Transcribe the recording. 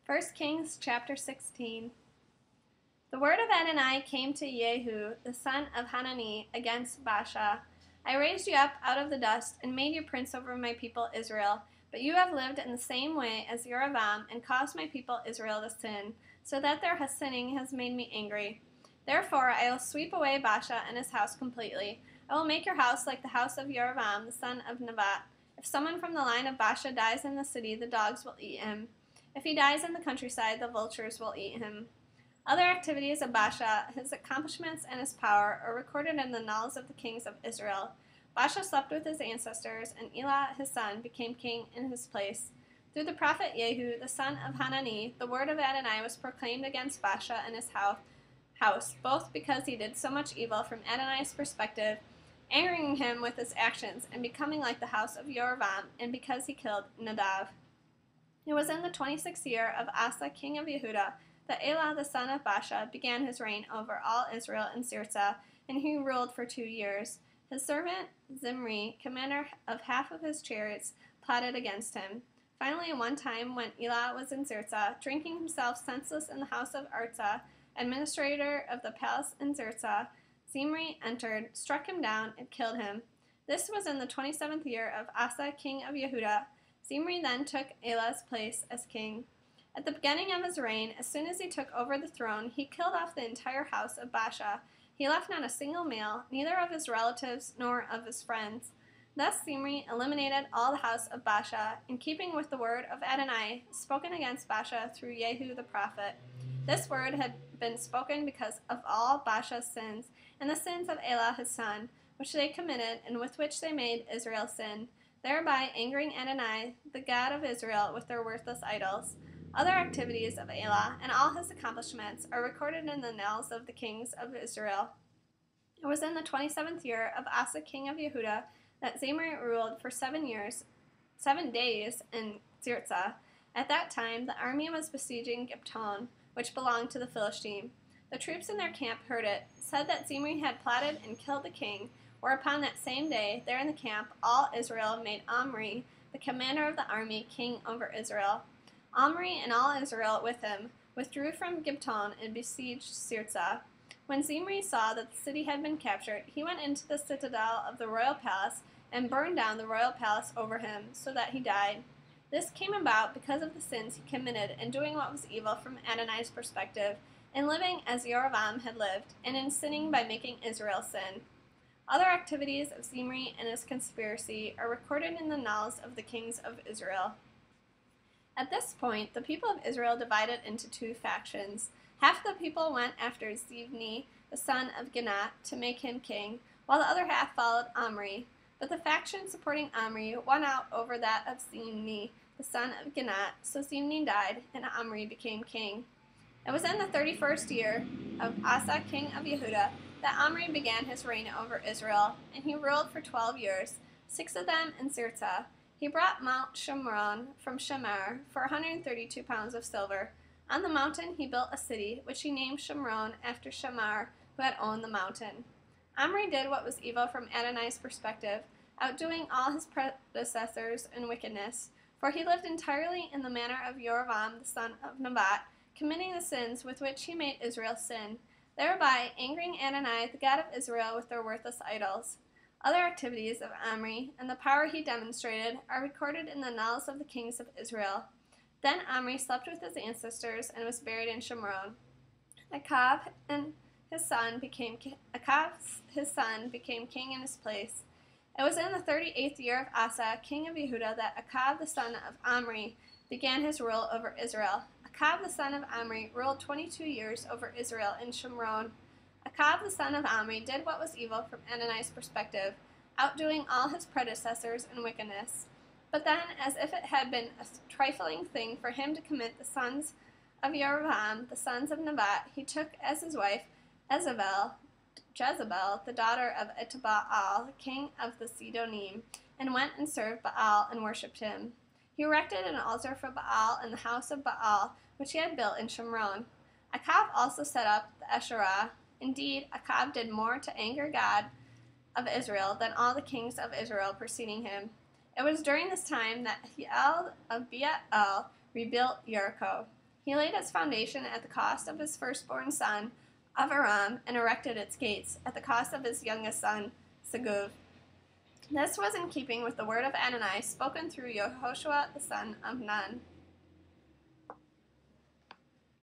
First Kings chapter 16. The word of Adonai came to Jehu, the son of Hanani, against Baasha. I raised you up out of the dust and made you prince over my people Israel. But you have lived in the same way as Jeroboam and caused my people Israel to sin, so that their sinning has made me angry. Therefore I will sweep away Baasha and his house completely. I will make your house like the house of Jeroboam, the son of Nebat. If someone from the line of Baasha dies in the city, the dogs will eat him. If he dies in the countryside, the vultures will eat him. Other activities of Baasha, his accomplishments, and his power are recorded in the annals of the kings of Israel. Baasha slept with his ancestors, and Elah, his son, became king in his place. Through the prophet Jehu, the son of Hanani, the word of Adonai was proclaimed against Baasha and his house, both because he did so much evil from Adonai's perspective, angering him with his actions, and becoming like the house of Jeroboam, and because he killed Nadav. It was in the 26th year of Asa, king of Yehudah, that Elah, the son of Baasha, began his reign over all Israel in Tirzah, and he ruled for 2 years. His servant Zimri, commander of half of his chariots, plotted against him. Finally, one time when Elah was in Tirzah, drinking himself senseless in the house of Arza, administrator of the palace in Tirzah, Zimri entered, struck him down, and killed him. This was in the 27th year of Asa, king of Yehudah. Zimri then took Elah's place as king. At the beginning of his reign, as soon as he took over the throne, he killed off the entire house of Baasha. He left not a single male, neither of his relatives nor of his friends. Thus Zimri eliminated all the house of Baasha, in keeping with the word of Adonai, spoken against Baasha through Jehu the prophet. This word had been spoken because of all Baasha's sins, and the sins of Elah his son, which they committed, and with which they made Israel sin, thereby angering Adonai, the God of Israel, with their worthless idols. Other activities of Elah and all his accomplishments are recorded in the annals of the kings of Israel. It was in the 27th year of Asa, king of Yehudah, that Zimri ruled for 7 days in Tirzah. At that time, the army was besieging Gibeton, which belonged to the Philistine. The troops in their camp heard it, said that Zimri had plotted and killed the king, whereupon that same day, there in the camp, all Israel made Omri, the commander of the army, king over Israel. Omri and all Israel with him withdrew from Gibeton and besieged Tirzah. When Zimri saw that the city had been captured, he went into the citadel of the royal palace and burned down the royal palace over him, so that he died. This came about because of the sins he committed in doing what was evil from Adonai's perspective, in living as Jeroboam had lived, and in sinning by making Israel sin. Other activities of Zimri and his conspiracy are recorded in the annals of the kings of Israel. At this point, the people of Israel divided into 2 factions. Half the people went after Zivni, the son of Ginat, to make him king, while the other half followed Omri. But the faction supporting Omri won out over that of Zimni, the son of Ginat, so Zimni died, and Omri became king. It was in the 31st year of Asa, king of Yehudah, that Omri began his reign over Israel, and he ruled for 12 years, 6 of them in Tirzah. He brought Mount Shomron from Shamar for 132 pounds of silver. On the mountain he built a city, which he named Shomron after Shamar, who had owned the mountain. Omri did what was evil from Adonai's perspective, outdoing all his predecessors in wickedness, for he lived entirely in the manner of Jeroboam the son of Nebat, committing the sins with which he made Israel sin, thereby angering Adonai, the God of Israel, with their worthless idols. Other activities of Omri and the power he demonstrated are recorded in the annals of the kings of Israel. Then Omri slept with his ancestors and was buried in Shomron. Achab his son became king in his place. It was in the 38th year of Asa, king of Yehudah, that Achab the son of Omri began his rule over Israel. Achab the son of Omri ruled 22 years over Israel in Shomron. Achab the son of Omri did what was evil from Adonai's perspective, outdoing all his predecessors in wickedness. But then, as if it had been a trifling thing for him to commit the sons of Jeroboam, the sons of Nebat, he took as his wife Jezebel, the daughter of Etbaal, king of the Sidonim, and went and served Baal and worshipped him. He erected an altar for Baal in the house of Baal, which he had built in Shomron. Achab also set up the Asherah. Indeed, Achab did more to anger God of Israel than all the kings of Israel preceding him. It was during this time that Hiel of Beal rebuilt Jericho. He laid its foundation at the cost of his firstborn son, Aviram, and erected its gates at the cost of his youngest son, Seguv. This was in keeping with the word of Anani spoken through Yehoshua the son of Nun.